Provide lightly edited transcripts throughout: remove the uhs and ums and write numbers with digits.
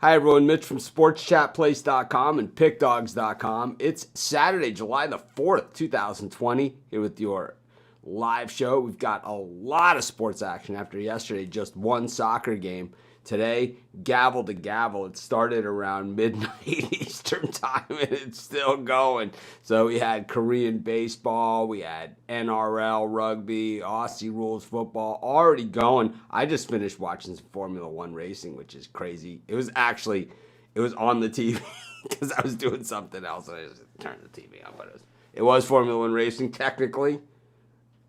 Hi, everyone. Mitch from SportsChatPlace.com and PickDogs.com. It's Saturday, July the 4th, 2020, here with your live show. We've got a lot of sports action after yesterday, just one soccer game. Today, gavel to gavel. It started around midnight Eastern time, and it's still going. So we had Korean baseball, we had NRL rugby, Aussie rules football, already going. I just finished watching some Formula One racing, which is crazy. It was on the TV because I was doing something else, and I just turned the TV on. But it was Formula One racing. Technically,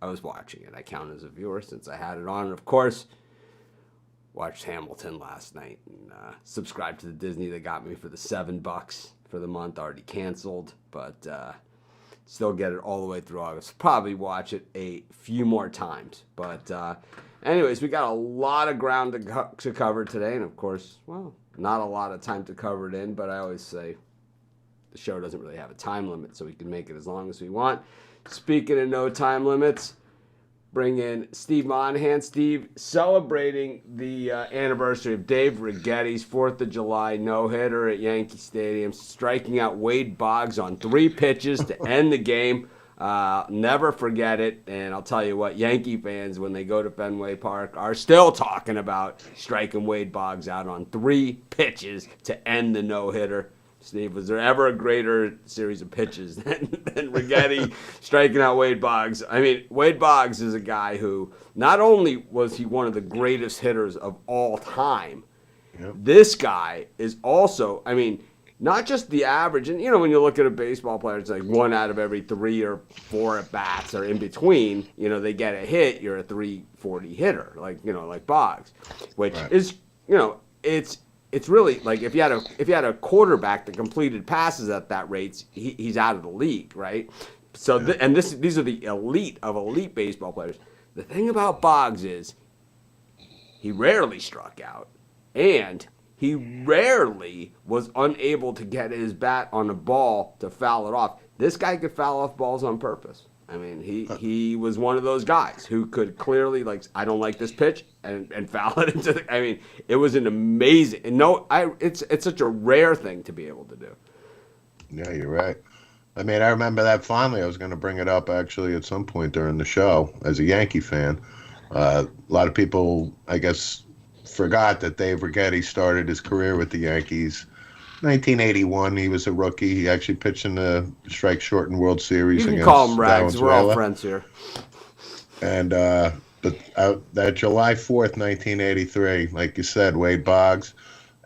I was watching it. I count as a viewer since I had it on, and of course, watched Hamilton last night and subscribed to the Disney that got me for the $7 for the month. Already canceled, but still get it all the way through August. Probably watch it a few more times. But anyways, we got a lot of ground to cover today, and of course, well, not a lot of time to cover it in, but I always say the show doesn't really have a time limit, so we can make it as long as we want. Speaking of no time limits, bring in Steve Monahan. Steve, celebrating the anniversary of Dave Righetti's 4th of July no-hitter at Yankee Stadium, striking out Wade Boggs on 3 pitches to end the game. Never forget it. And I'll tell you what, Yankee fans, when they go to Fenway Park, are still talking about striking Wade Boggs out on 3 pitches to end the no-hitter. Steve, was there ever a greater series of pitches than Righetti striking out Wade Boggs? I mean, Wade Boggs is a guy who not only was he one of the greatest hitters of all time, This guy is also, I mean, not just the average. And, you know, when you look at a baseball player, it's like 1 out of every 3 or 4 at-bats or in between, you know, they get a hit, you're a 340 hitter, like Boggs, which is, it's really like if you had a quarterback that completed passes at that rate, he's out of the league, right? So these are the elite of elite baseball players. The thing about Boggs is he rarely struck out, and he rarely was unable to get his bat on a ball to foul it off. This guy could foul off balls on purpose. I mean, he was one of those guys who could clearly, like, I don't like this pitch, and foul it into the. I mean, it was an amazing. It's such a rare thing to be able to do. Yeah, you're right. I mean, I remember that fondly. I was going to bring it up actually at some point during the show as a Yankee fan. A lot of people, I guess, forgot that Dave Righetti started his career with the Yankees. 1981, he was a rookie. He actually pitched in the strike-shortened World Series. You can call him Rags. We're all friends here. And that July 4th, 1983, like you said, Wade Boggs,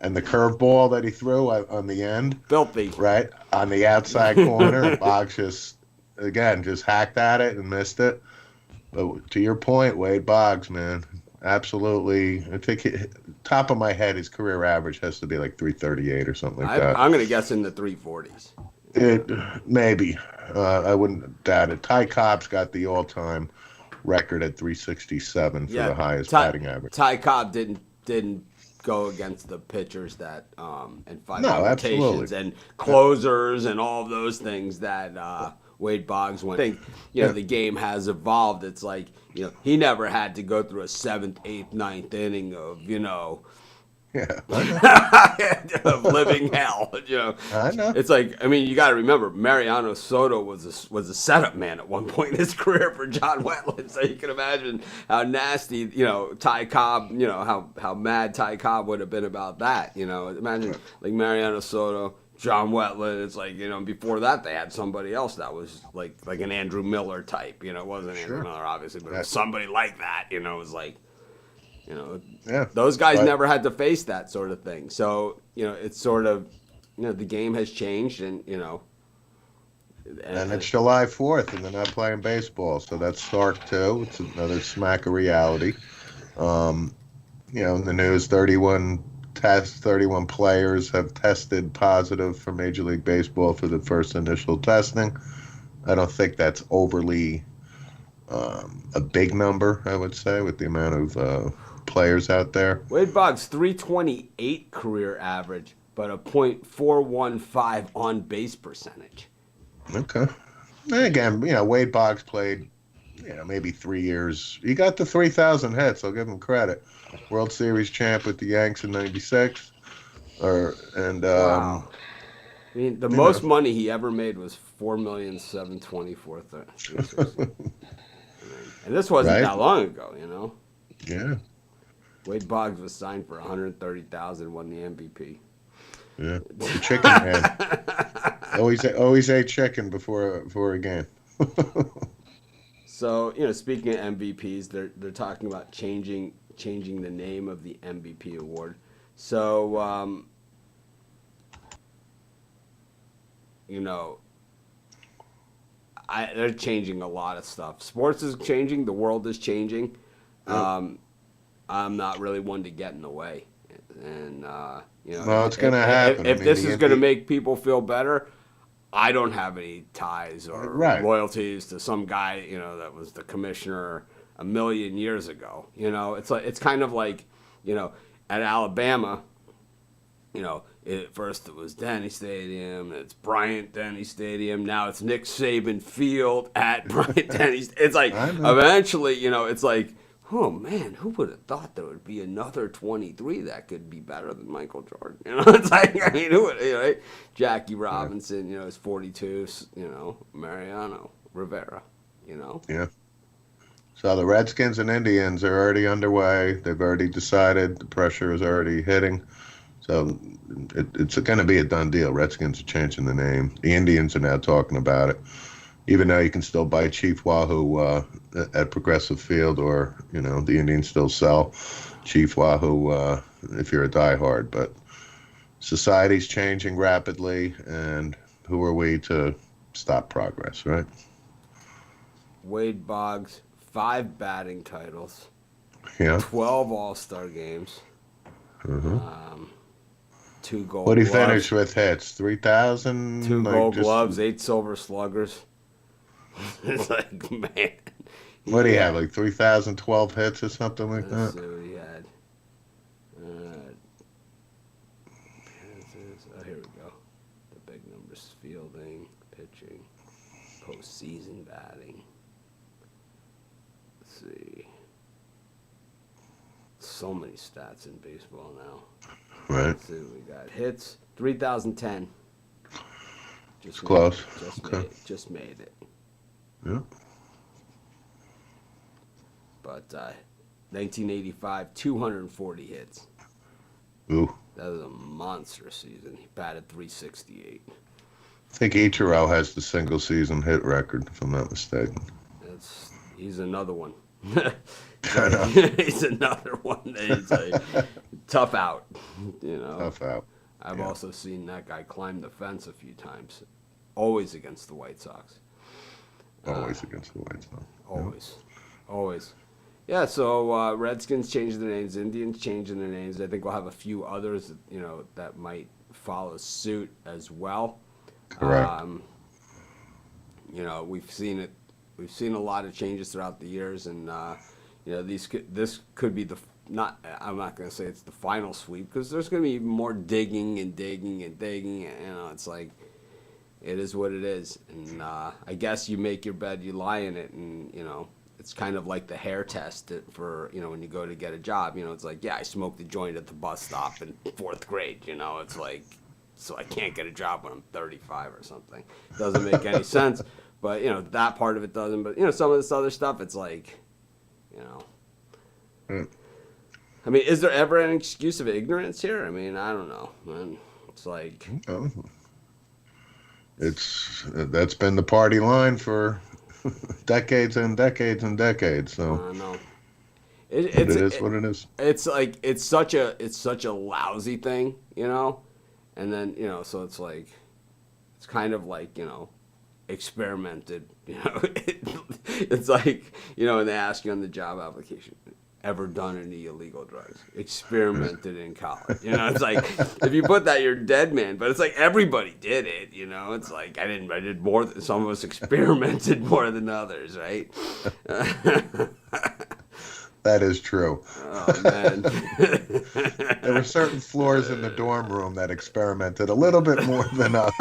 and the curveball that he threw on the end. Filthy. Right? On the outside corner. Boggs just hacked at it and missed it. But to your point, Wade Boggs, man, absolutely. I think top of my head, his career average has to be like 338 or something like that. I'm going to guess in the 340s. Maybe. I wouldn't doubt it. Ty Cobb's got the all-time record at 367 for the highest batting average. Ty Cobb didn't go against the pitchers that and five rotations and closers and all of those things that Wade Boggs went. I think the game has evolved. It's like he never had to go through a 7th, 8th, 9th inning of of living hell. I know. It's like, I mean, you got to remember, Mariano Soto was a setup man at one point in his career for John Wetland. So you can imagine how nasty, Ty Cobb, how mad Ty Cobb would have been about that. Imagine like Mariano Soto, John Wetland. It's like, before that they had somebody else that was like an Andrew Miller type. It wasn't Andrew Miller, obviously, but it was somebody like that. It was like. Those guys never had to face that sort of thing. So, it's sort of, the game has changed and it's July 4th and they're not playing baseball. So that's stark too. It's another smack of reality. In the news, 31 players have tested positive for Major League Baseball for the first initial testing. I don't think that's overly a big number, I would say, with the amount of players out there. Wade Boggs, 328 career average, but a .415 on base percentage. Okay. And again, Wade Boggs played, maybe 3 years. He got the 3,000 hits. I'll give him credit. World Series champ with the Yanks in '96. Wow. I mean, the you know, most money he ever made was 4,724,360. I mean, and this wasn't right? that long ago, you know. Yeah, Wade Boggs was signed for 130,000, won the MVP. yeah. The chicken man. Always ate chicken before a game. So, you know, speaking of MVPs, they're talking about changing the name of the MVP award. So, you know, they're changing a lot of stuff. Sports is changing. The world is changing. Yep. I'm not really one to get in the way. And, you know, Well, it's going to happen. if this is going to make people feel better, I don't have any ties or right. loyalties to some guy, you know, that was the commissioner a million years ago. You know, it's kind of like, you know, at Alabama, you know, first it was Denny Stadium, it's Bryant Denny Stadium, now it's Nick Saban Field at Bryant Denny. It's like eventually, you know, it's like, oh man, who would have thought there would be another 23 that could be better than Michael Jordan? You know, it's like, I mean, who would, you know, right? Jackie Robinson, you know, is 42, you know, Mariano Rivera, you know. Yeah. So the Redskins and Indians are already underway. They've already decided. The pressure is already hitting. So it's going to be a done deal. Redskins are changing the name. The Indians are now talking about it. Even though you can still buy Chief Wahoo at Progressive Field, or, you know, the Indians still sell Chief Wahoo if you're a diehard. But society's changing rapidly, and who are we to stop progress, right? Wade Boggs, 5 batting titles, Yeah. 12 All-Star games, Mm-hmm. 2 Gold What did he Gloves, finish with hits? 3,000? 2 Gold Gloves, 8 Silver Sluggers. It's like, man. What do you have, like 3,012 hits or something like Let's that? see what he had. Appearances. Oh, here we go. The big numbers: fielding, pitching, postseason batting. Let's see. So many stats in baseball now. Right. Let's see what we got. Hits: 3,010. It's close. Okay. Just made it. Yeah. But 1985, 240 hits. Ooh. That was a monster season. He batted 368. I think Ichiro has the single season hit record, if I'm not mistaken. He's another one. I know. He's another one. He's a tough out. You know. Tough out. I've also seen that guy climb the fence a few times. Always against the White Sox. Always against the White Sox. Always. Yeah. Always. Yeah, so Redskins changing their names, Indians changing their names. I think we'll have a few others, you know, that might follow suit as well. Correct. You know, we've seen it. We've seen a lot of changes throughout the years, and you know, this could be not. I'm not going to say it's the final sweep, because there's going to be more digging and digging and digging. And, you know, it's like, it is what it is, and I guess you make your bed, you lie in it, and you know. It's kind of like the hair test for, you know, when you go to get a job. You know, it's like, yeah, I smoked a joint at the bus stop in 4th grade. You know, it's like, so I can't get a job when I'm 35 or something. It doesn't make any sense. But, you know, that part of it doesn't. But, you know, some of this other stuff, it's like, you know. I mean, is there ever an excuse of ignorance here? I mean, I don't know, man. It's like. Oh. That's been the party line for decades and decades and decades. So I know. It is what it is. It's like it's such a lousy thing, you know, and then, you know, so it's like, it's kind of like, you know, experimented, you know. It's like, you know, when they ask you on the job application, ever done any illegal drugs? Experimented in college. You know, it's like, if you put that, you're dead man. But it's like, everybody did it, you know. It's like, I did more than some of us experimented more than others, right? That is true. Oh, man. There were certain floors in the dorm room that experimented a little bit more than others.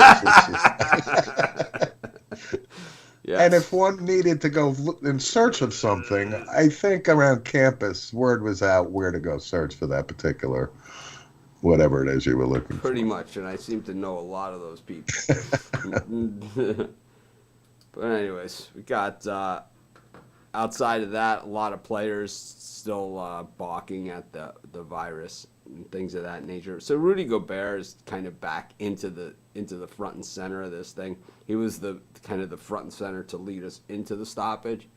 Yes. And if one needed to go in search of something, I think around campus, word was out where to go search for that particular whatever it is you were looking for. Pretty much, and I seem to know a lot of those people. But anyways, we got outside of that, a lot of players still balking at the virus and things of that nature. So Rudy Gobert is kind of back into the front and center of this thing. He was the kind of the front and center to lead us into the stoppage,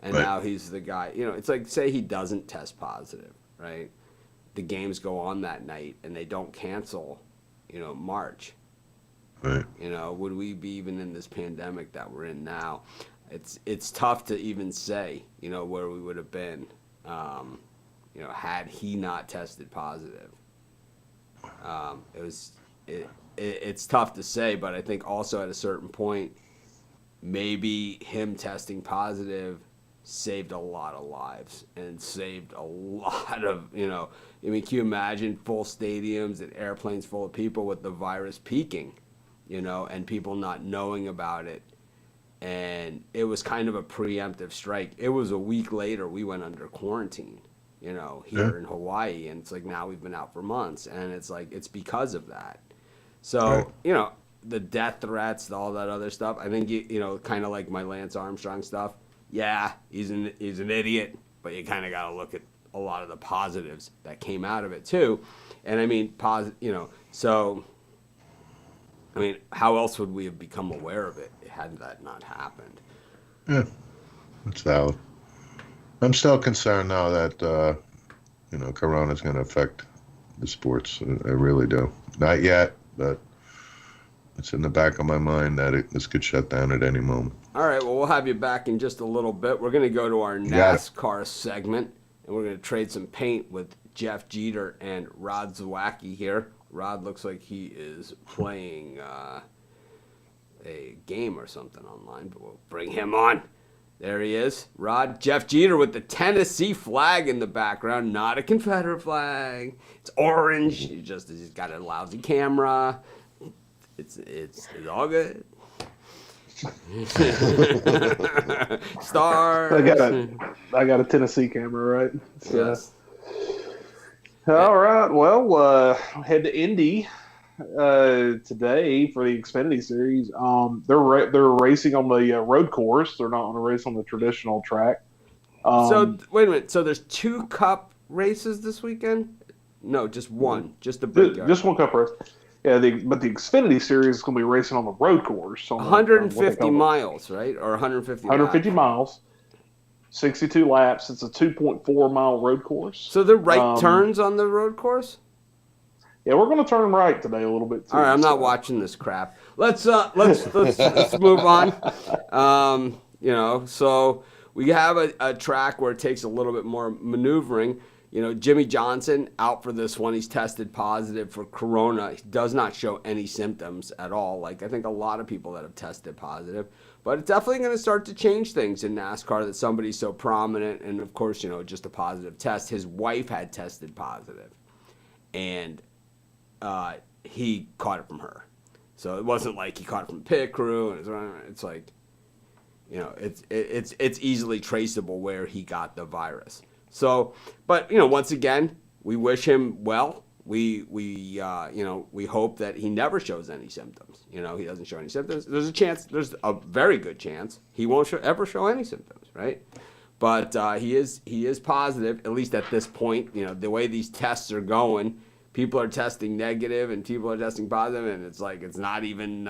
and Right. now he's the guy. You know, it's like, say he doesn't test positive, right? The games go on that night and they don't cancel, you know, March. Right. You know, would we be even in this pandemic that we're in now? It's tough to even say, you know, where we would have been, you know, had he not tested positive. It's tough to say, but I think also at a certain point, maybe him testing positive saved a lot of lives and saved a lot of, you know, I mean, can you imagine full stadiums and airplanes full of people with the virus peaking, you know, and people not knowing about it? And it was kind of a preemptive strike. It was a week later we went under quarantine, you know, here in Hawaii, and it's like now we've been out for months, and it's like it's because of that. So, Right. you know, the death threats, all that other stuff, I think, you know, kind of like my Lance Armstrong stuff. Yeah, he's an idiot, but you kind of got to look at a lot of the positives that came out of it too. And I mean, you know, so I mean, how else would we have become aware of it had that not happened? Yeah, that's valid. I'm still concerned now that you know, Corona's going to affect the sports. I really do. Not yet, but it's in the back of my mind that this could shut down at any moment. All right, well, we'll have you back in just a little bit. We're going to go to our got it. NASCAR segment, and we're going to trade some paint with Jeff Jeter and Rod Zawacki here. Rod looks like he is playing a game or something online, but we'll bring him on. There he is. Rod, Jeff Jeter with the Tennessee flag in the background, not a Confederate flag. It's orange. He's got a lousy camera. It's all good. Stars. I got a Tennessee camera, right? So, Yes. all right. Well, head to Indy today for the Xfinity Series. They're racing on the road course. They're not going to race on the traditional track. So wait a minute. So there's 2 Cup races this weekend? No, just one. Just the Brickyard. Just one Cup race. Yeah, but the Xfinity Series is going to be racing on the road course. On 150 miles, right? Or 150 150 laps. miles, 62 laps. It's a 2.4 mile road course. So the right turns on the road course? Yeah, we're going to turn right today a little bit too. All right, I'm not watching this crap. Let's move on. You know, so we have a track where it takes a little bit more maneuvering. You know, Jimmy Johnson out for this one. He's tested positive for corona. He does not show any symptoms at all. Like, I think a lot of people that have tested positive. But it's definitely going to start to change things in NASCAR that somebody's so prominent. And, of course, you know, just a positive test. His wife had tested positive. And he caught it from her. So it wasn't like he caught it from pit crew. And it's like, you know, it's easily traceable where he got the virus. So, but, you know, once again, we wish him well. We hope that he never shows any symptoms. You know, he doesn't show any symptoms. There's a very good chance he won't ever show any symptoms, right? But he is positive, at least at this point. You know, the way these tests are going, people are testing negative and people are testing positive, and it's like it's not even,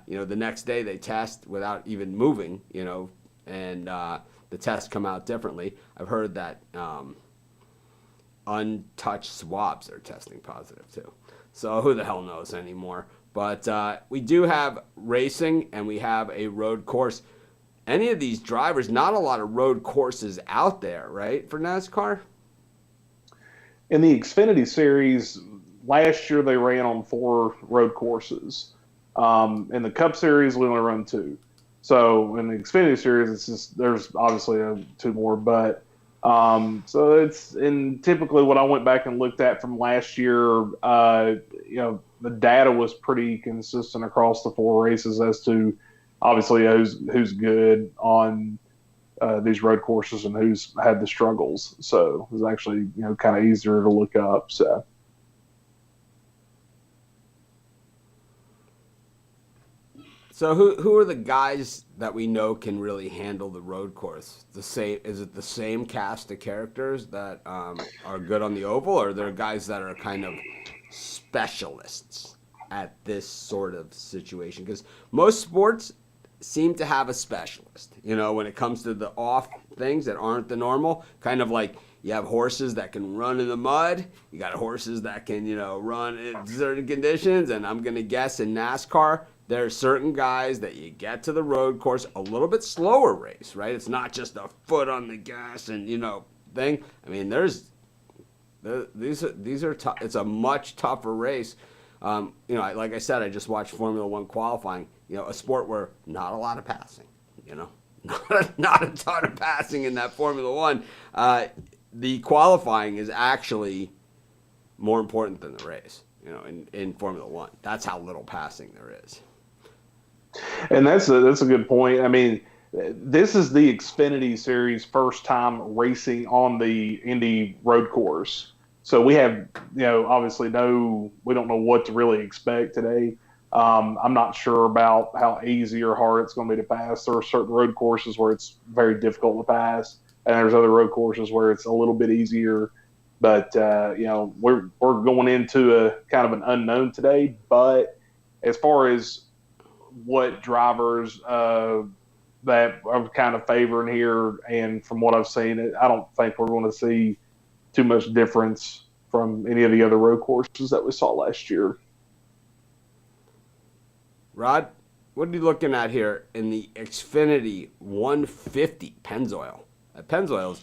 you know, the next day they test without even moving, you know, and the tests come out differently. I've heard that untouched swabs are testing positive too. So who the hell knows anymore? But we do have racing and we have a road course. Any of these drivers, not a lot of road courses out there, right, for NASCAR? In the Xfinity Series, last year they ran on 4 road courses. In the Cup Series, we only run 2. So in the Xfinity Series, it's just there's obviously 2 more, but so it's typically what I went back and looked at from last year. You know, the data was pretty consistent across the 4 races as to obviously who's good on these road courses and who's had the struggles. So it was actually, you know, kind of easier to look up. So So who are the guys that we know can really handle the road course? Is it the same cast of characters that are good on the oval, or are there guys that are kind of specialists at this sort of situation? Because most sports seem to have a specialist, when it comes to the off things that aren't the normal, kind of like you have horses that can run in the mud. You got horses that can, run in certain conditions. And I'm going to guess in NASCAR, there are certain guys that you get to the road course, a little bit slower race, right? It's not just a foot on the gas and, thing. I mean, these are tough. It's a much tougher race. Like I said, I just watched Formula One qualifying, a sport where not a lot of passing, not a ton of passing in that Formula One. The qualifying is actually more important than the race, in Formula One. That's how little passing there is. And that's a good point. I mean, this is the Xfinity Series first time racing on the Indy road course. So we have, obviously we don't know what to really expect today. I'm not sure about how easy or hard it's going to be to pass. There are certain road courses where it's very difficult to pass, and there's other road courses where it's a little bit easier. But we're going into a kind of an unknown today. But as far as what drivers that I'm kind of favoring here, and from what I've seen, I don't think we're going to see too much difference from any of the other road courses that we saw last year. Rod, what are you looking at here in the Xfinity 150 Pennzoil? Pennzoil is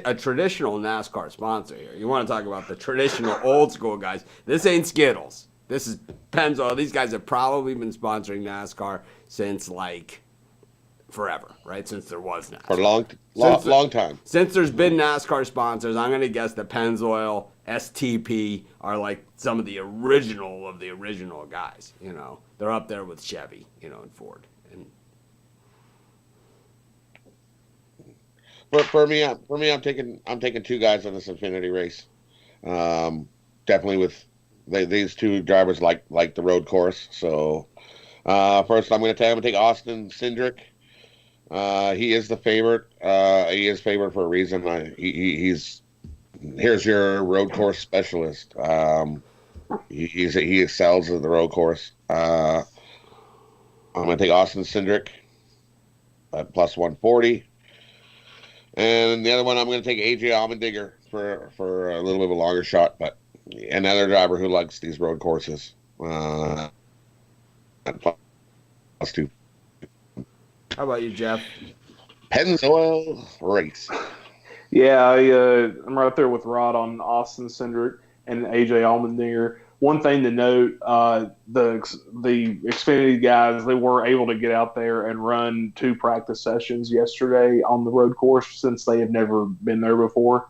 a traditional NASCAR sponsor here. You want to talk about the traditional old school guys. This ain't Skittles. This is Pennzoil. These guys have probably been sponsoring NASCAR since forever, right? Since there was NASCAR. For a long time. Since there's been NASCAR sponsors, I'm going to guess that Pennzoil, STP are some of the original guys. They're up there with Chevy, and Ford. And for me, I'm taking two guys on this Xfinity race. Definitely with these two drivers like the road course. So first, I'm going to take Austin Cindric. He is the favorite. He is favored for a reason. Here's your road course specialist. He excels at the road course. I'm going to take Austin Cindric at plus 140. And the other one, I'm going to take AJ Allmendinger for a little bit of a longer shot, but another driver who likes these road courses. At plus 2. How about you, Jeff? Pennzoil race. Yeah, I'm right there with Rod on Austin Cindric and AJ Allmendinger. One thing to note, the Xfinity guys, they were able to get out there and run 2 practice sessions yesterday on the road course since they have never been there before.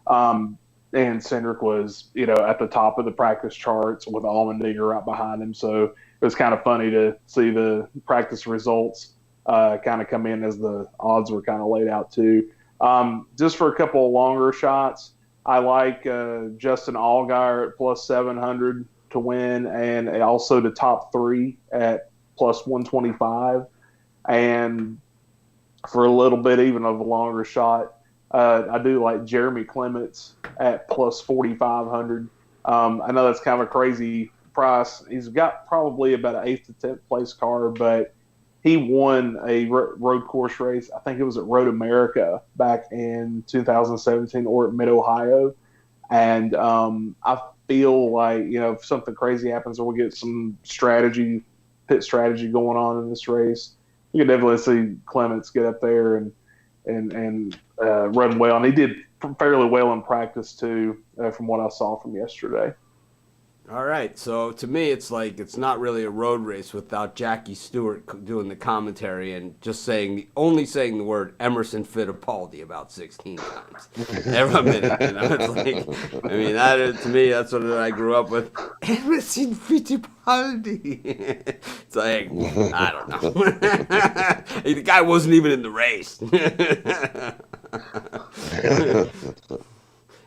And Cindric was, at the top of the practice charts with Allmendinger right behind him. So it was kind of funny to see the practice results kind of come in as the odds were kind of laid out too. Just for a couple of longer shots, I like Justin Allgaier at plus 700 to win, and also the top 3 at plus 125. And for a little bit even of a longer shot, I do like Jeremy Clements at plus 4,500. I know that's kind of a crazy price. He's got probably about an 8th to 10th place car, but he won a road course race. I think it was at Road America back in 2017 or at Mid-Ohio. And I feel like, if something crazy happens or we get some pit strategy going on in this race, you can definitely see Clements get up there and run well. And he did fairly well in practice too, from what I saw from yesterday. All right, so to me, it's not really a road race without Jackie Stewart doing the commentary and just only saying the word Emerson Fittipaldi about 16 times every minute. It's to me, that's what I grew up with. Emerson Fittipaldi. It's I don't know. The guy wasn't even in the race.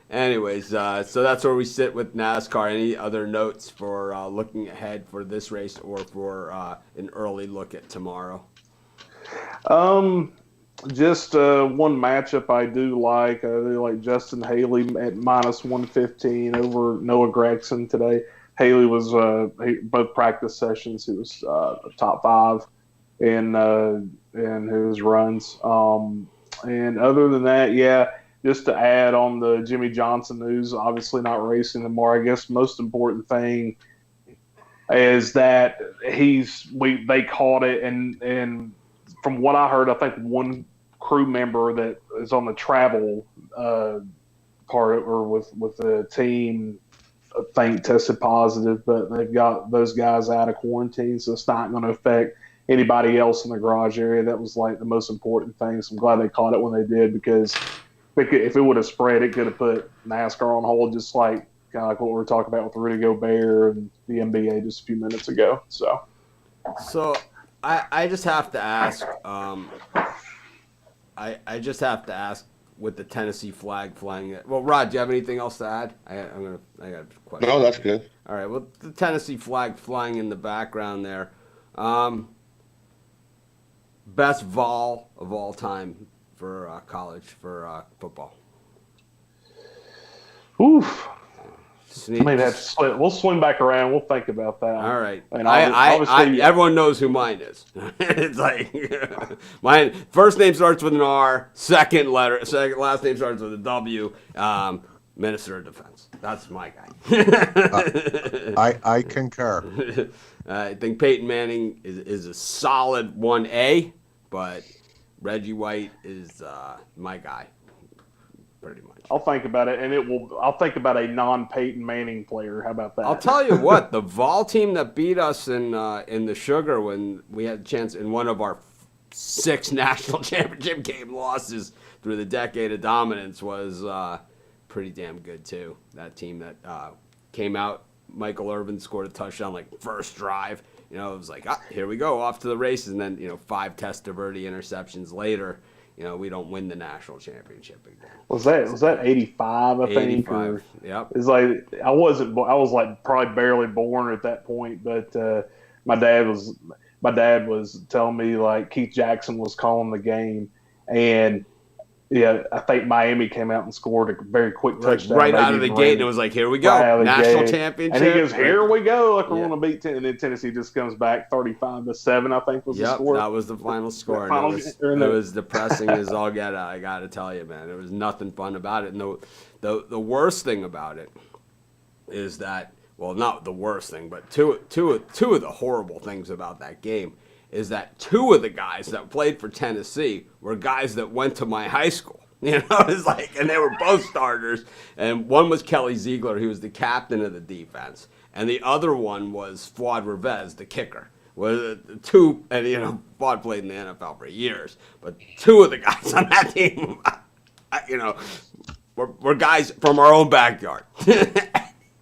Anyways, so that's where we sit with NASCAR. Any other notes for looking ahead for this race or for an early look at tomorrow? Just one matchup I do like. I do like Justin Haley at -115 over Noah Gragson today. Haley was both practice sessions. He was top 5 in his runs. And other than that, yeah, just to add on the Jimmy Johnson news, obviously not racing tomorrow. I guess most important thing is that they caught it, and from what I heard, I think one crew member that is on the travel part or with the team, I think tested positive, but they've got those guys out of quarantine, so it's not going to affect anybody else in the garage area. That was like the most important thing. So I'm glad they caught it when they did, because if it would have spread, it could have put NASCAR on hold, just like kind of like what we were talking about with Rudy Gobert and the NBA just a few minutes ago. So I just have to ask. I just have to ask, with the Tennessee flag flying. Well, Rod, do you have anything else to add? I got a question. No, that's good. All right. Well, the Tennessee flag flying in the background there. Best vol of all time for college for football. Oof. We'll swing back around. We'll think about that. All right. And everyone knows who mine is. It's like mine. First name starts with an R. Second last name starts with a W. Minister of Defense. That's my guy. I concur. I think Peyton Manning is a solid 1A, but Reggie White is my guy. Pretty much. I'll think about it, and I'll think about a non-Peyton Manning player. How about that? I'll tell you what, the Vol team that beat us in the Sugar when we had a chance in one of our 6 national championship game losses through the decade of dominance was pretty damn good too. That team that came out, Michael Irvin scored a touchdown like first drive. It was like, here we go, off to the races, and then 5 Testaverde interceptions later. We don't win the national championship again. Was that 85? I think. 85. Yep. It's like I was like probably barely born at that point, but my dad was telling me like Keith Jackson was calling the game, and yeah, I think Miami came out and scored a very quick touchdown right out of the gate, and it was like, here we go, national championship. And he goes, here we go, like we're going to beat and then Tennessee just comes back 35-7, I think was the score. That was the final score. It was depressing as all get out, I got to tell you, man. There was nothing fun about it. And the worst thing about it is that, well, not the worst thing, but two of the horrible things about that game is that 2 of the guys that played for Tennessee were guys that went to my high school. It's like, and they were both starters. And one was Kelly Ziegler, who was the captain of the defense, and the other one was Fuad Revez, the kicker. And Fuad played in the NFL for years, but 2 of the guys on that team, were guys from our own backyard.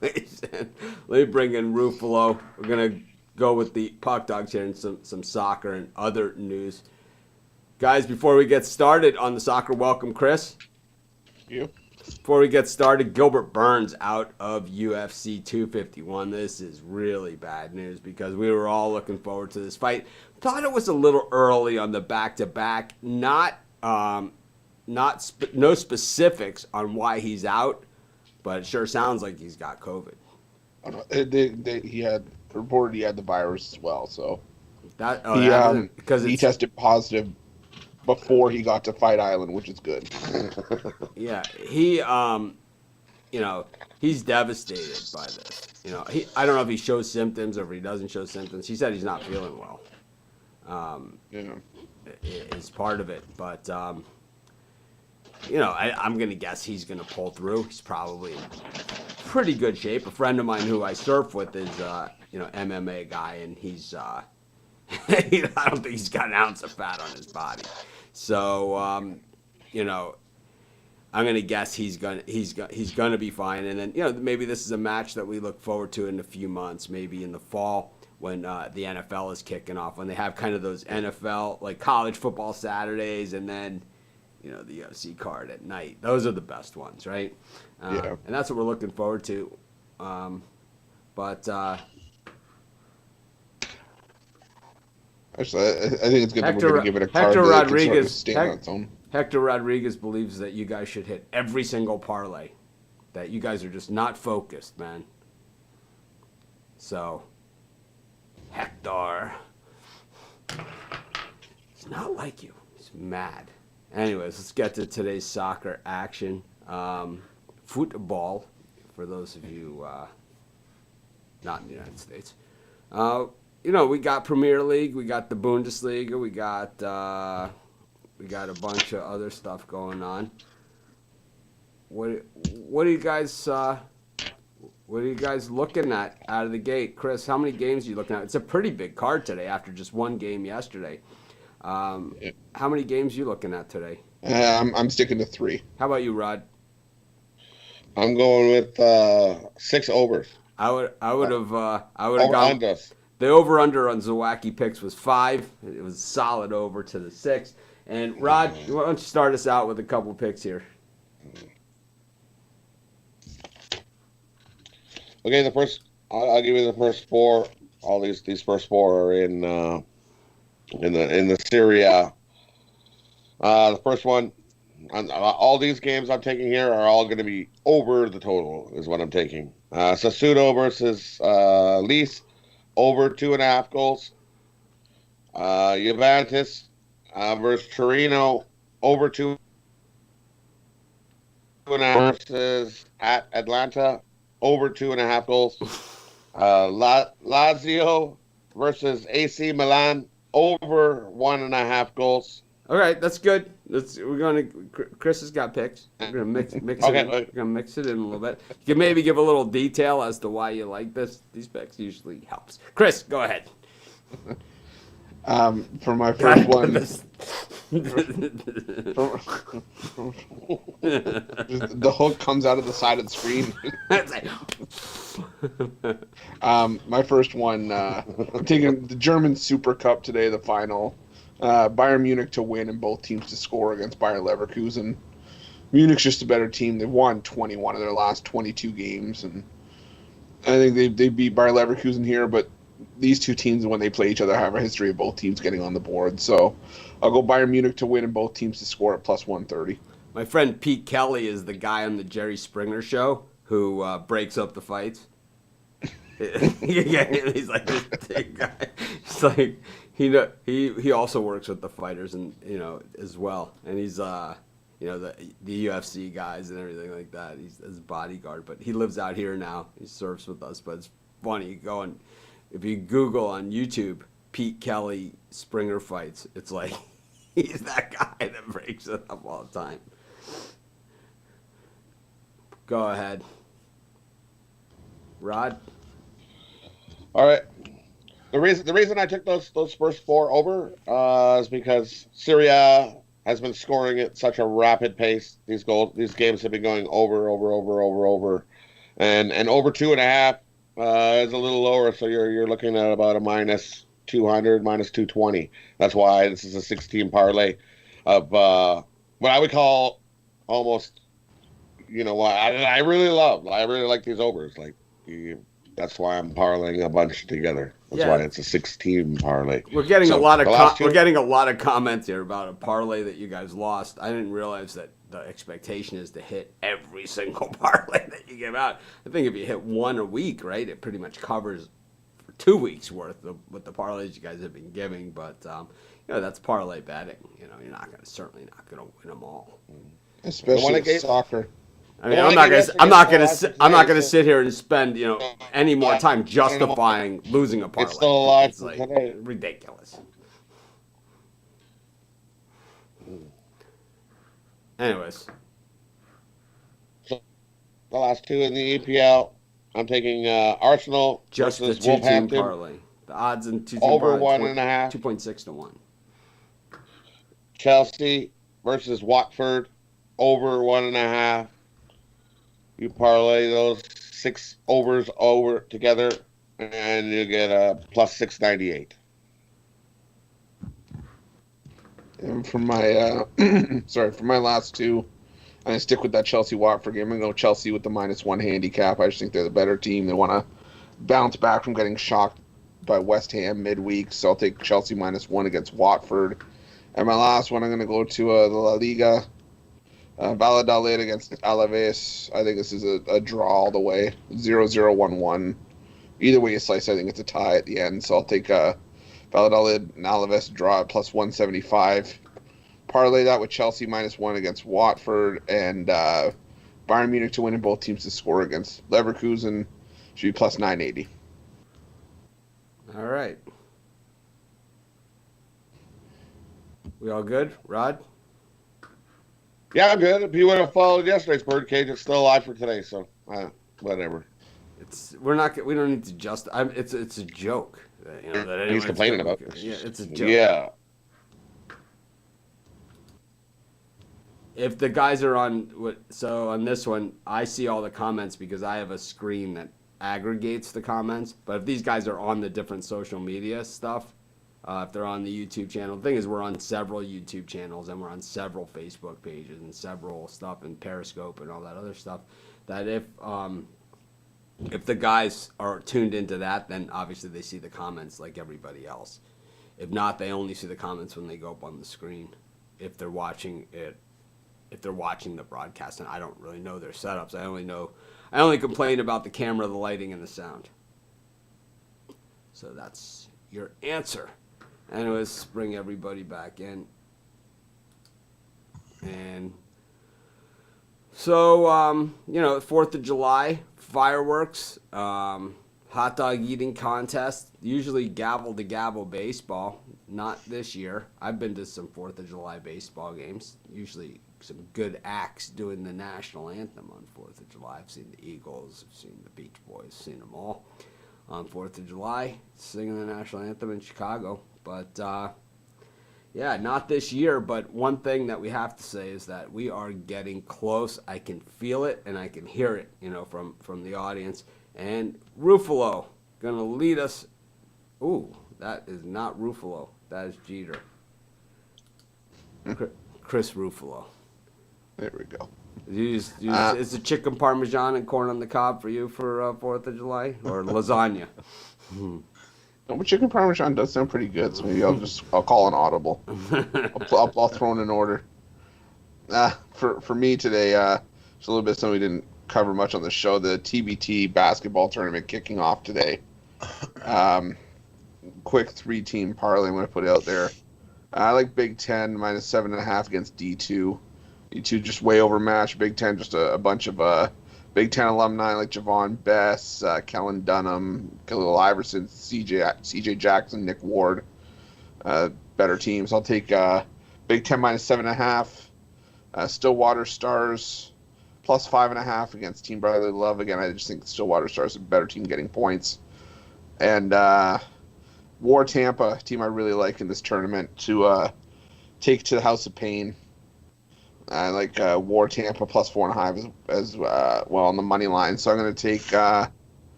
Let me bring in Ruffalo. We're gonna go with the Puck Dogs here and some soccer and other news. Guys, before we get started on the soccer, welcome, Chris. You. Before we get started, Gilbert Burns out of UFC 251. This is really bad news because we were all looking forward to this fight. Thought it was a little early on the back-to-back. No specifics on why he's out, but it sure sounds like he's got COVID. He had reported he had the virus as well, so he tested positive before he got to Fight Island, which is good. Yeah, he's devastated by this. I don't know if he shows symptoms or if he doesn't show symptoms. He said he's not feeling well. Is part of it, but I'm gonna guess he's gonna pull through. He's probably in pretty good shape. A friend of mine who I surf with is MMA guy, and he's I don't think he's got an ounce of fat on his body. So I'm gonna guess he's gonna be fine. And then maybe this is a match that we look forward to in a few months, maybe in the fall when the NFL is kicking off, when they have kind of those NFL like college football Saturdays, and then the UFC card at night. Those are the best ones, right? Yeah. And that's what we're looking forward to. But Actually, I think it's good that we're Hector, going to give it a card Hector that can sort of Rodriguez, stand on its own. Hector Rodriguez believes that you guys should hit every single parlay. That you guys are just not focused, man. So, Hector, it's not like you. He's mad. Anyways, let's get to today's soccer action. Football, for those of you not in the United States. We got Premier League, we got the Bundesliga, we got a bunch of other stuff going on. What are you guys looking at out of the gate? Chris, how many games are you looking at? It's a pretty big card today after just one game yesterday. How many games are you looking at today? I'm sticking to 3. How about you, Rod? I'm going with 6 overs. I would have Over gone. unders. The over/under on Zawacki picks was 5. It was solid over to the 6. And Rod, why don't you start us out with a couple picks here? Okay, I'll give you the first 4. All these first 4 are in the Serie A. The first one, all these games I'm taking here are all going to be over the total, is what I'm taking. Sassuolo versus Lecce, over 2.5 goals. Juventus versus Torino, over 2.5 versus at Atlanta, over 2.5 goals. Lazio versus AC Milan, over 1.5 goals. All right, that's good. Chris has got picks. We're gonna mix it. Okay. We're gonna mix it in a little bit. You can maybe give a little detail as to why you like this. These picks usually helps. Chris, go ahead. For my first one, the hook comes out of the side of the screen. My first one, I'm taking the German Super Cup today, the final. Bayern Munich to win and both teams to score against Bayer Leverkusen. Munich's just a better team. They've won 21 of their last 22 games, and I think they beat Bayer Leverkusen here, but these two teams, when they play each other, have a history of both teams getting on the board. So I'll go Bayern Munich to win and both teams to score at plus 130. My friend Pete Kelly is the guy on the Jerry Springer show who breaks up the fights. Yeah, he's like this big guy. He's like he also works with the fighters and as well, and he's the UFC guys and everything like that. He's his bodyguard, but he lives out here now. He surfs with us, but it's funny. If you Google on YouTube Pete Kelly Springer fights, it's like he's that guy that breaks it up all the time. Go ahead, Rod. All right. The reason I took those first 4 over is because Syria has been scoring at such a rapid pace. These games have been going over, and over 2.5 is a little lower. So you're looking at about a minus 200, minus 220. That's why this is a 16 parlay of what I would call almost. I really like these overs. That's why I'm parlaying a bunch together. That's why it's a 16 parlay. We're getting a lot of comments here about a parlay that you guys lost. I didn't realize that the expectation is to hit every single parlay that you give out. I think if you hit one a week, right, it pretty much covers for 2 weeks worth of what the parlays you guys have been giving. But that's parlay betting. You're certainly not gonna win them all. Especially with soccer. I mean, I'm not gonna sit here and spend any more time justifying losing a parlay. It's still alive It's like today. ridiculous. Anyways, The last 2 in the EPL, I'm taking Arsenal just the versus 2-team Wolverhampton, parlay. The odds in 2-team over parlay 1.5. 2.6 to 1. Chelsea versus Watford, over 1.5. You parlay those 6 overs over together, and you get a plus 698. And for my for my last two, I'm gonna stick with that Chelsea-Watford game. I'm gonna go Chelsea with the -1 handicap. I just think they're the better team. They want to bounce back from getting shocked by West Ham midweek, so I'll take Chelsea -1 against Watford. And my last one, I'm gonna go to the La Liga. Valladolid against Alaves. I think this is a draw all the way. 0-0, 1-1. Either way you slice, I think it's a tie at the end. So I'll take Valladolid and Alaves draw at +175. Parlay that with Chelsea -1 against Watford, and Bayern Munich to win in both teams to score against Leverkusen should be +980. All right. We all good, Rod? Yeah, I'm good. If you would have followed yesterday's birdcage, it's still alive for today. So whatever. We don't need to just. It's a joke. That He's complaining about. Yeah, it's a joke. Yeah. If the guys are on this one, I see all the comments because I have a screen that aggregates the comments. But if these guys are on the different social media stuff, if they're on the YouTube channel, the thing is we're on several YouTube channels and we're on several Facebook pages and several stuff and Periscope and all that other stuff. That if the guys are tuned into that, then obviously they see the comments like everybody else. If not, they only see the comments when they go up on the screen. If they're watching it. If they're watching the broadcast, and I don't really know their setups. I only complain about the camera, the lighting, and the sound. So that's your answer. Anyways, bring everybody back in. And so, 4th of July, fireworks, hot dog eating contest, usually gavel to gavel baseball. Not this year. I've been to some 4th of July baseball games, usually some good acts doing the national anthem on 4th of July. I've seen the Eagles, I've seen the Beach Boys, seen them all on 4th of July singing the national anthem in Chicago. But, not this year. But one thing that we have to say is that we are getting close. I can feel it and I can hear it, from the audience. And Ruffalo going to lead us. Ooh, that is not Ruffalo. That is Jeter. Chris Ruffalo. There we go. Is the chicken parmesan and corn on the cob for you for 4th of July? Or lasagna? No, but chicken parmesan does sound pretty good, so maybe I'll call an audible. I'll throw in an order. For me today, just a little bit something we didn't cover much on the show. The TBT basketball tournament kicking off today. Quick 3-team parlay I'm going to put out there. I like Big Ten -7.5 against D2. D2 just way overmatched. Big Ten just a bunch of Big Ten alumni like Javon Bess, Kellen Dunham, Khalil Iverson, CJ Jackson, Nick Ward. Better teams. I'll take Big Ten -7.5. Stillwater Stars +5.5 against Team Brotherly Love. Again, I just think Stillwater Stars is a better team getting points. And War Tampa, team I really like in this tournament, to take to the House of Pain. I like War Tampa +4.5 as well on the money line. So I'm going to take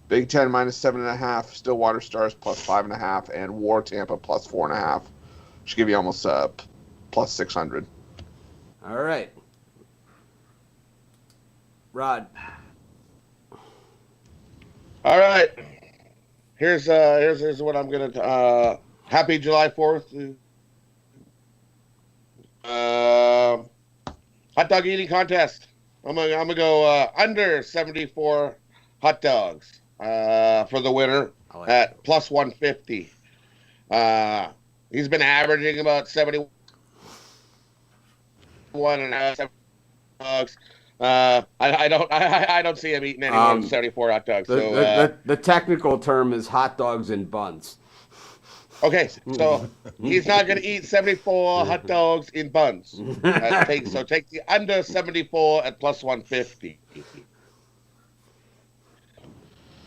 Big Ten -7.5, Stillwater Stars +5.5, and War Tampa +4.5. Should give you almost +600. All right. Rod. All right. Here's what I'm gonna. Happy July 4th. Hot dog eating contest. I'm gonna go under 74 hot dogs for the winner at +150. He's been averaging about 71 and a half dogs. I don't see him eating any more than 74 hot dogs. The technical term is hot dogs and buns. Okay, so he's not going to eat 74 hot dogs in buns. Take the under 74 at +150.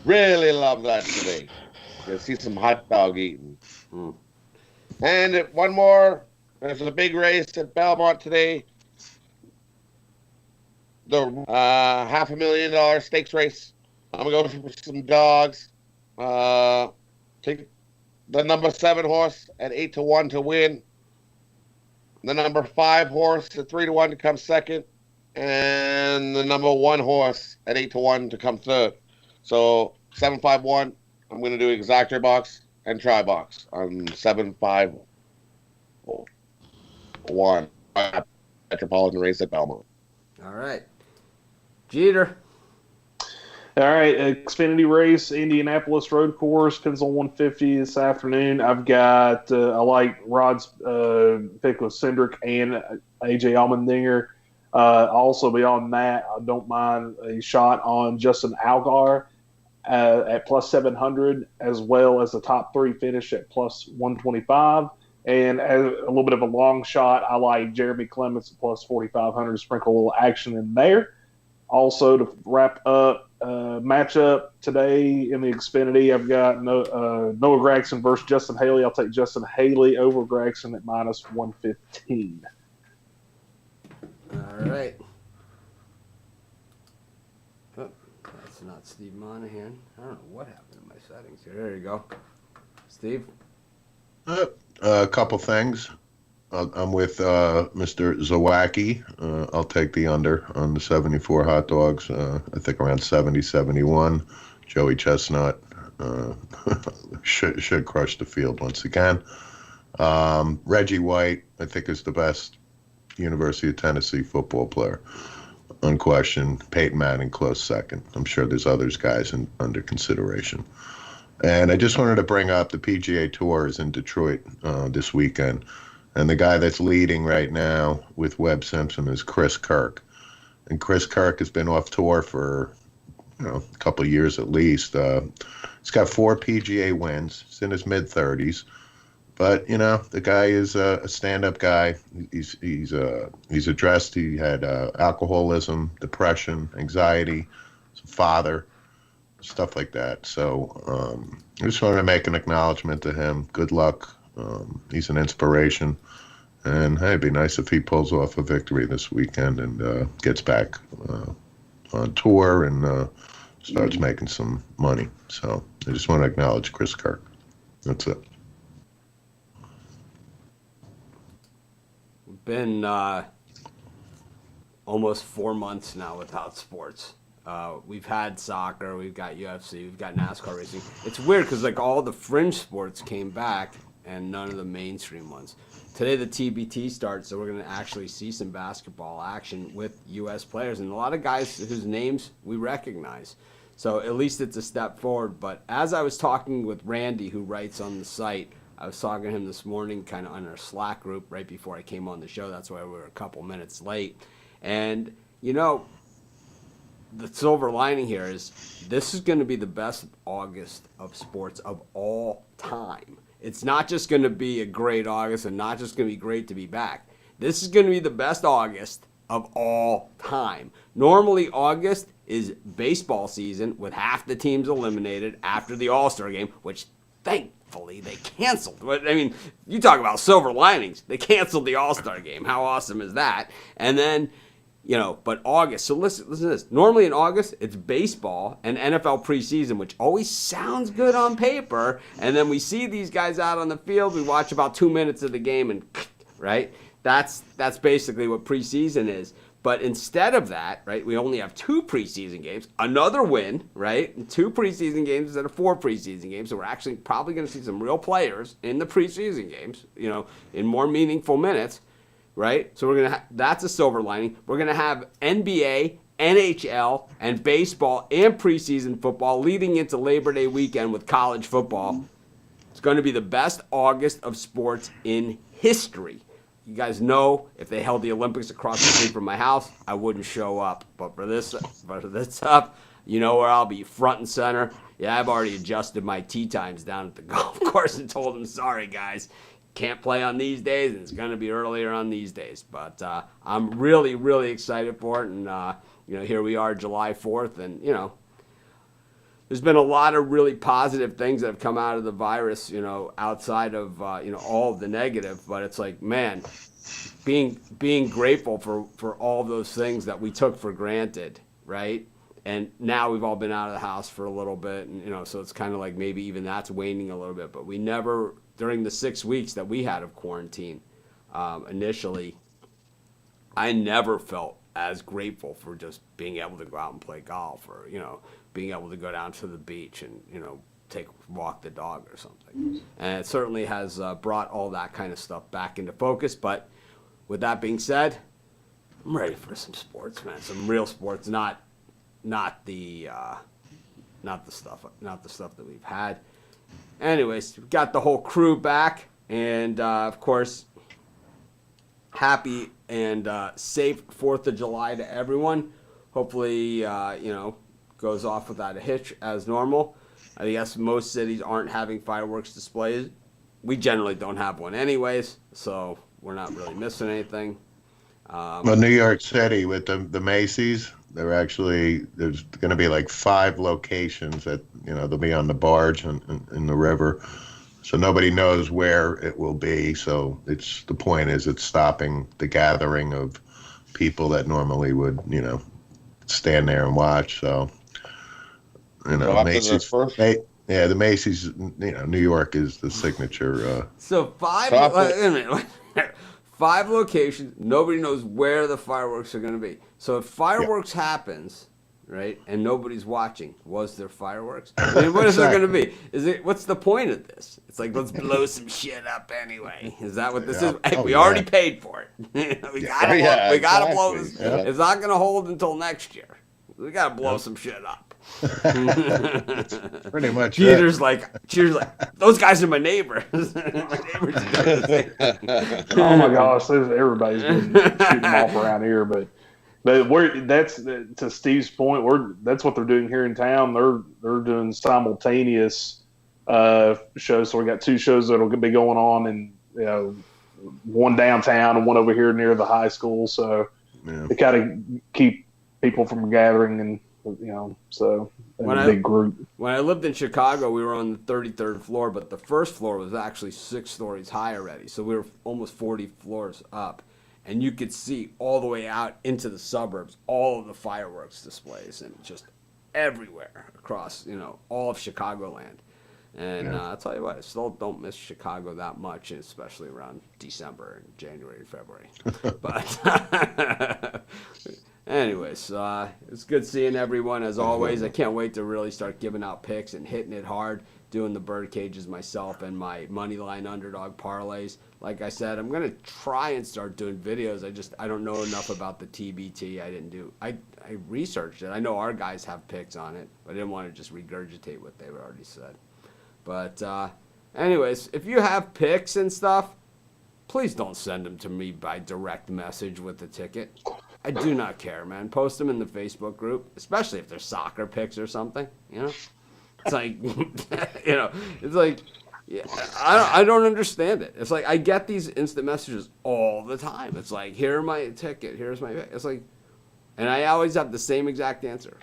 Really love that today. You'll see some hot dog eating. And one more. There's a big race at Belmont today. The $500,000 stakes race. I'm going to go for some dogs. Take the number 7 horse at 8-1 to win. the number 5 horse at 3-1 to come second, and the number 1 horse at 8-1 to come third. So 7-5-1. I'm going to do exactor box and try box on 7-5-1 Metropolitan Race at Belmont. All right. Jeter. All right, Xfinity race, Indianapolis road course, depends on 150 this afternoon. I've got, I like Rod's pick with Cindric and AJ Allmendinger. Also beyond that, I don't mind a shot on Justin Allgaier at plus 700, as well as the top 3 finish at plus 125. And as a little bit of a long shot, I like Jeremy Clements at plus 4,500, sprinkle a little action in there. Also, to wrap up, matchup today in the Xfinity, I've got Noah Gragson versus Justin Haley. I'll take Justin Haley over Gragson at minus 115. All right. Oh, that's not Steve Monahan. I don't know what happened to my settings here. There you go. Steve? A couple things. I'm with Mr. Zawacki. I'll take the under on the 74 hot dogs. I think around 70, 71. Joey Chestnut should crush the field once again. Reggie White, I think, is the best University of Tennessee football player. Unquestioned. Peyton Manning, close second. I'm sure there's others guys under consideration. And I just wanted to bring up the PGA Tour is in Detroit this weekend. And the guy that's leading right now with Webb Simpson is Chris Kirk. And Chris Kirk has been off tour for a couple of years at least. He's got 4 PGA wins. He's in his mid-30s. But, the guy is a stand-up guy. He's addressed, he had alcoholism, depression, anxiety, he's a father, stuff like that. So I just wanted to make an acknowledgement to him. Good luck. He's an inspiration. And, hey, it'd be nice if he pulls off a victory this weekend and gets back on tour and starts making some money. So I just want to acknowledge Chris Kirk. That's it. Been almost 4 months now without sports. We've had soccer, we've got UFC, we've got NASCAR racing. It's weird because all the fringe sports came back and none of the mainstream ones. Today the TBT starts, so we're going to actually see some basketball action with U.S. players and a lot of guys whose names we recognize. So at least it's a step forward. But as I was talking with Randy, who writes on the site, I was talking to him this morning kind of on our Slack group right before I came on the show. That's why we were a couple minutes late. And, the silver lining here is this is going to be the best August of sports of all time. It's not just going to be a great August and not just going to be great to be back. This is going to be the best August of all time. Normally, August is baseball season with half the teams eliminated after the All-Star game, which thankfully they canceled. I mean, you talk about silver linings. They canceled the All-Star game. How awesome is that? And then, but August. So listen to this. Normally in August, it's baseball and NFL preseason, which always sounds good on paper. And then we see these guys out on the field. We watch about 2 minutes of the game and, right? That's basically what preseason is. But instead of that, right, we only have 2 preseason games, another win, right, and 2 preseason games instead of 4 preseason games. So we're actually probably going to see some real players in the preseason games, in more meaningful minutes, right? So we're going to that's a silver lining. We're going to have NBA, NHL, and baseball and preseason football leading into Labor Day weekend with college football. It's going to be the best August of sports in history. You guys know if they held the Olympics across the street from my house, I wouldn't show up. But for this stuff, you know where I'll be, front and center. Yeah, I've already adjusted my tee times down at the golf course and told them, sorry, guys, can't play on these days, and it's going to be earlier on these days. But I'm really, really excited for it. And, here we are, July 4th, and, there's been a lot of really positive things that have come out of the virus, outside of, all of the negative. But it's like, man, being grateful for all those things that we took for granted, right? And now we've all been out of the house for a little bit. And, so it's kind of like maybe even that's waning a little bit. But we never, during the 6 weeks that we had of quarantine, initially, I never felt as grateful for just being able to go out and play golf, or being able to go down to the beach and walk the dog or something. And it certainly has brought all that kind of stuff back into focus. But with that being said, I'm ready for some sports, man. Some real sports, not the stuff that we've had. Anyways, we've got the whole crew back, and of course, happy and safe 4th of July to everyone. Hopefully, goes off without a hitch as normal. I guess most cities aren't having fireworks displays. We generally don't have one anyways, so we're not really missing anything. Well, New York City with the Macy's, there's going to be like 5 locations that they'll be on the barge in the river, so nobody knows where it will be. So the point is it's stopping the gathering of people that normally would stand there and watch. So Macy's first. Yeah, the Macy's, New York is the signature. So 5. Wait a minute. 5 locations. Nobody knows where the fireworks are going to be. So if fireworks happens, right, and nobody's watching, was there fireworks? I mean, what is there going to be? What's the point of this? It's like, let's blow some shit up anyway. Is that what this is? Hey, we already paid for it. we gotta blow this. Yeah. It's not going to hold until next year. We got to blow some shit up. Pretty much. Cheater's like, those guys are my neighbors. My neighbors do the same. Oh my gosh, everybody's been shooting them off around here, but that's to Steve's point. That's what they're doing here in town. They're doing simultaneous shows. So we got 2 shows that'll be going on, and one downtown and one over here near the high school. So they kind of keep people from gathering and. So a big group. When I lived in Chicago, we were on the 33rd floor, but the first floor was actually 6 stories high already. So we were almost 40 floors up, and you could see all the way out into the suburbs, all of the fireworks displays, and just everywhere across, all of Chicagoland. And I'll tell you what, I still don't miss Chicago that much, especially around December and January and February. But anyways, it's good seeing everyone as always. I can't wait to really start giving out picks and hitting it hard, doing the bird cages myself and my money line underdog parlays. Like I said, I'm gonna try and start doing videos. I don't know enough about the TBT. I researched it. I know our guys have picks on it, but I didn't want to just regurgitate what they've already said. But anyways, if you have picks and stuff, please don't send them to me by direct message with the ticket. I do not care, man. Post them in the Facebook group, especially if they're soccer picks or something. It's like, it's like, I don't understand it. It's like I get these instant messages all the time. It's like, here's my ticket, here's my pick. It's like, and I always have the same exact answer.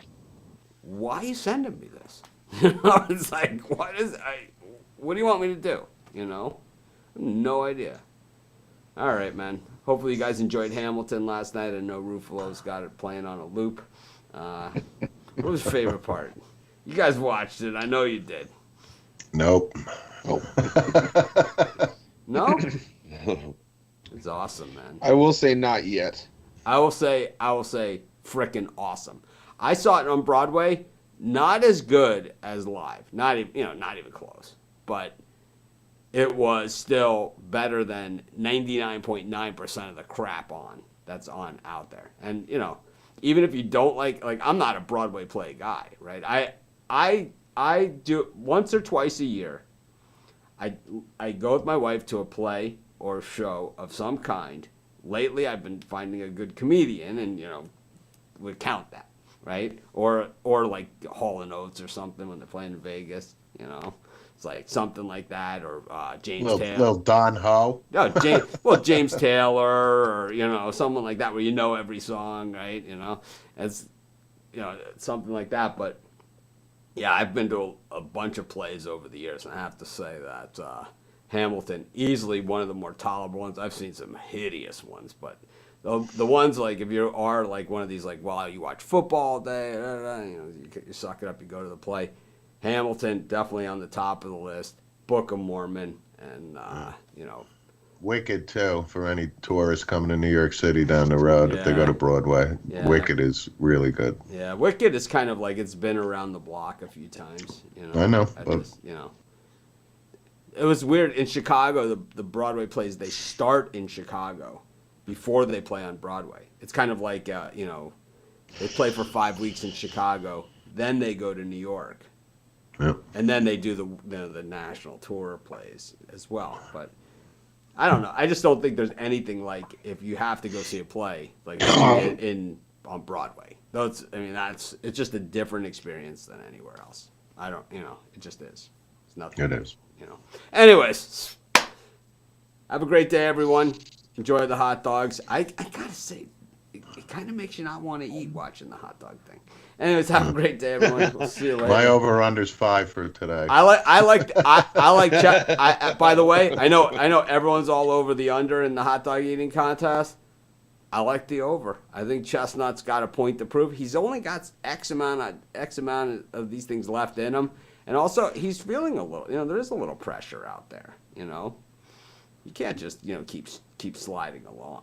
Why are you sending me this? It's like, what do you want me to do? I have no idea. All right, man. Hopefully you guys enjoyed Hamilton last night. I know Ruffalo's got it playing on a loop. What was your favorite part? You guys watched it. I know you did. Nope. No? It's awesome, man. I will say not yet. I will say frickin' awesome. I saw it on Broadway. Not as good as live. Not even close. But it was still better than 99.9% of the crap that's on out there. And, even if you don't like I'm not a Broadway play guy, right? I do once or twice a year. I go with my wife to a play or show of some kind. Lately, I've been finding a good comedian, and, would count that. Right? Or like Hall & Oates or something when they're playing in Vegas, It's like something like that, or James Taylor. Little Don Ho. No, James Taylor, or, someone like that where every song, right? It's, something like that. But, yeah, I've been to a bunch of plays over the years, and I have to say that Hamilton, easily one of the more tolerable ones. I've seen some hideous ones, but the ones like if you are like one of these like you watch football all day, you suck it up, you go to the play. Hamilton definitely on the top of the list. Book of Mormon, and Wicked too for any tourists coming to New York City down the road if they go to Broadway. Yeah. Wicked is really good. Yeah, Wicked is kind of like it's been around the block a few times. I know, it was weird in Chicago. The Broadway plays, they start in Chicago before they play on Broadway. It's kind of like they play for 5 weeks in Chicago, then they go to New York, and then they do the national tour plays as well. But I don't know. I just don't think there's anything like if you have to go see a play like on Broadway. It's just a different experience than anywhere else. It just is. It's nothing. It is. Anyways, have a great day, everyone. Enjoy the hot dogs. I gotta say, it kind of makes you not want to eat watching the hot dog thing. Anyways, have a great day, everyone. We'll see you later. My over/under's 5 for today. I like. By the way, I know everyone's all over the under in the hot dog eating contest. I like the over. I think Chestnut's got a point to prove. He's only got X amount of these things left in him, and also he's feeling a little. There is a little pressure out there. You can't just keep sliding along.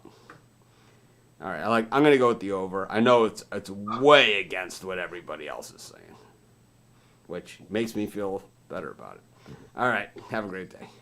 All right, I'm gonna go with the over. I know it's way against what everybody else is saying, which makes me feel better about it. All right, have a great day.